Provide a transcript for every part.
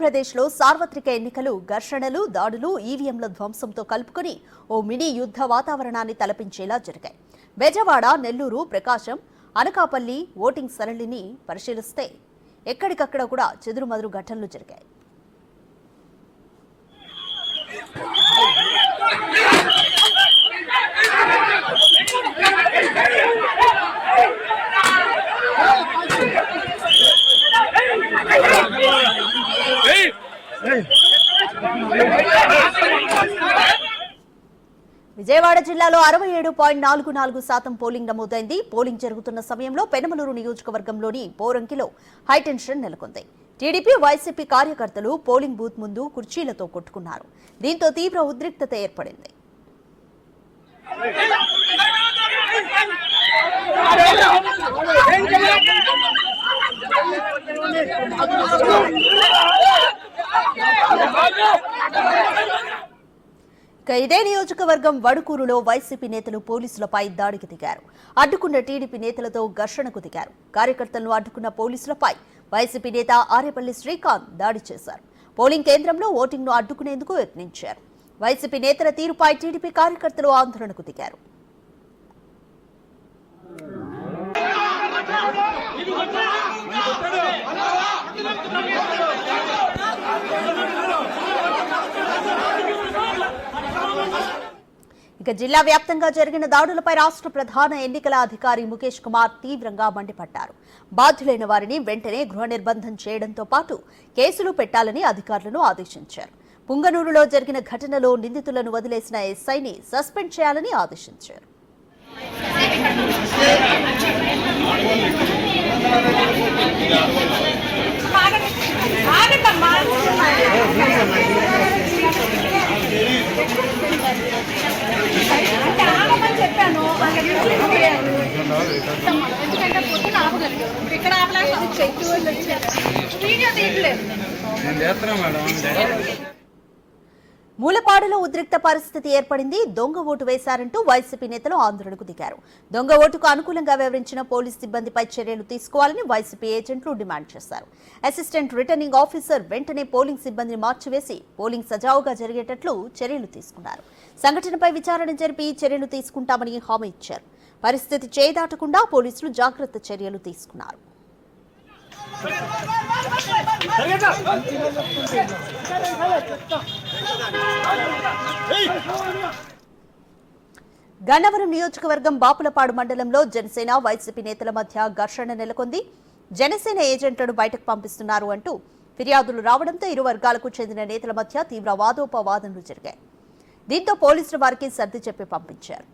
ఆంధ్రప్రదేశ్లో సార్వత్రిక ఎన్నికలు ఘర్షణలు, దాడులు, ఈవీఎంల ధ్వంసంతో కలుపుకొని ఓ మినీ యుద్ధ వాతావరణాన్ని తలపించేలా జరిగాయి. బెజవాడ, నెల్లూరు, ప్రకాశం, అనకాపల్లి ఓటింగ్ సరళిని పరిశీలిస్తే ఎక్కడికక్కడ కూడా చెదురుమదురు ఘటనలు జరిగాయి. విజయవాడ జిల్లాలో 67.44% పోలింగ్ నమోదైంది. పోలింగ్ జరుగుతున్న సమయంలో పెనమలూరు నియోజకవర్గంలోని పోరంకిలో హైటెన్షన్ నెలకొంది. టీడీపీ, వైసీపీ కార్యకర్తలు పోలింగ్ బూత్ ముందు కుర్చీలతో కొట్టుకున్నారు. దీంతో తీవ్ర ఉద్రిక్తత ఏర్పడింది. ఇదే నియోజకవర్గం వడుకూరులో వైసీపీ నేతలు పోలీసులపై దాడికి దిగారు. అడ్డుకున్న టీడీపీ నేతలతో ఘర్షణకు దిగారు. కార్యకర్తలను అడ్డుకున్న పోలీసులపై వైసీపీ నేత ఆరేపల్లి శ్రీకాంత్ దాడి చేశారు. పోలింగ్ కేంద్రంలో ఓటింగ్ను అడ్డుకునేందుకు యత్నించారు. వైసీపీ నేతల తీరుపై టీడీపీ కార్యకర్తలు ఆందోళనకు దిగారు. ఇక జిల్లా వ్యాప్తంగా జరిగిన దాడులపై రాష్ట్ర ప్రధాన ఎన్నికల అధికారి ముఖేష్ కుమార్ తీవ్రంగా మండిపడ్డారు. బాధ్యులైన వారిని వెంటనే గృహ నిర్బంధం చేయడంతో పాటు కేసులు పెట్టాలని అధికారులను ఆదేశించారు. పుంగనూరులో జరిగిన ఘటనలో నిందితులను వదిలేసిన ఎస్ఐని సస్పెండ్ చేయాలని ఆదేశించారు. మూలపాడులో ఉద్రిక్త పరిస్థితి ఏర్పడింది. దొంగ ఓటు వేశారంటూ వైసీపీ నేతలు ఆందోళనకు దిగారు. దొంగ ఓటుకు అనుకూలంగా వ్యవహరించిన పోలీస్ సిబ్బందిపై చర్యలు తీసుకోవాలని వైసీపీ ఏజెంట్లు డిమాండ్ చేశారు. అసిస్టెంట్ రిటర్నింగ్ ఆఫీసర్ వెంటనే పోలింగ్ సిబ్బందిని మార్చివేసి పోలింగ్ సజావుగా జరిగేటట్లు చర్యలు తీసుకున్నారు. సంఘటనపై విచారణ జరిపి చర్యలు తీసుకుంటామని హామీ ఇచ్చారు. పరిస్థితి చేదాటకుండా పోలీసులు జాగ్రత్త చర్యలు తీసుకున్నారు. గన్నవరం నియోజకవర్గం బాపులపాడు మండలంలో జనసేన, వైసీపీ నేతల మధ్య ఘర్షణ నెలకొంది. జనసేన ఏజెంట్లను బయటకు పంపిస్తున్నారు అంటూ ఫిర్యాదులు రావడంతో ఇరు వర్గాలకు చెందిన నేతల మధ్య తీవ్ర వాదోపవాదనలు జరిగాయి. దీంతో పోలీసులు వారికి సర్ది చెప్పి పంపించారు.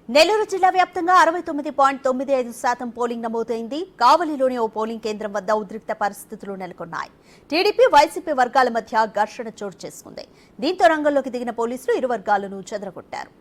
నెల్లూరు జిల్లా వ్యాప్తంగా 69.95% పోలింగ్ నమోదైంది. కావలిలోని ఓ పోలింగ్ కేంద్రం వద్ద ఉద్రిక్త పరిస్థితులు నెలకొన్నాయి. టీడీపీ, వైసీపీ వర్గాల మధ్య ఘర్షణ చోటు చేసుకుంది. దీంతో రంగంలోకి దిగిన పోలీసులు ఇరు వర్గాలను చెదరగొట్టారు.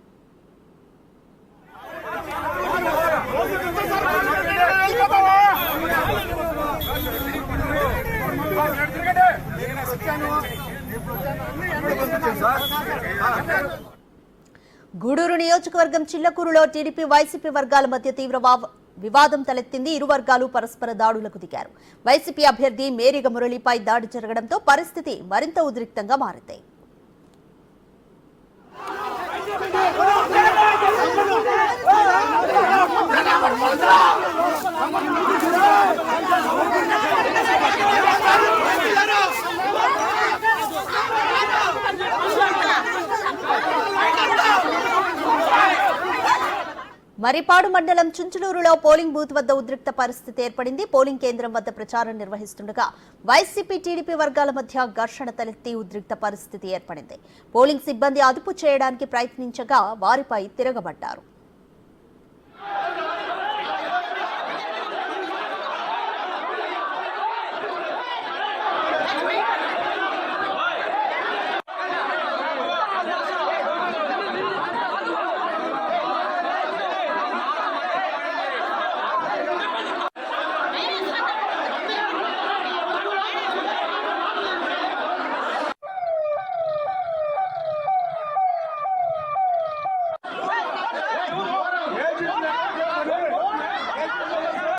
గూడూరు నియోజకవర్గం చిల్లకూరులో టీడీపీ, వైసీపీ వర్గాల మధ్య తీవ్ర వివాదం తలెత్తింది. ఇరు వర్గాలు పరస్పర దాడులకు దిగారు. వైసీపీ అభ్యర్థి మేరిగ మురళిపై దాడి జరగడంతో పరిస్థితి మరింత ఉద్రిక్తంగా మారింది. మరిపాడు మండలం చుంచులూరులో పోలింగ్ బూత్ వద్ద ఉద్రిక్త పరిస్థితి ఏర్పడింది. పోలింగ్ కేంద్రం వద్ద ప్రచారం నిర్వహిస్తుండగా వైసీపీ, టీడీపీ వర్గాల మధ్య ఘర్షణ తలెత్తి ఉద్రిక్త పరిస్థితి ఏర్పడింది. పోలింగ్ సిబ్బంది అదుపు చేయడానికి ప్రయత్నించగా వారిపై తిరగబడ్డారు.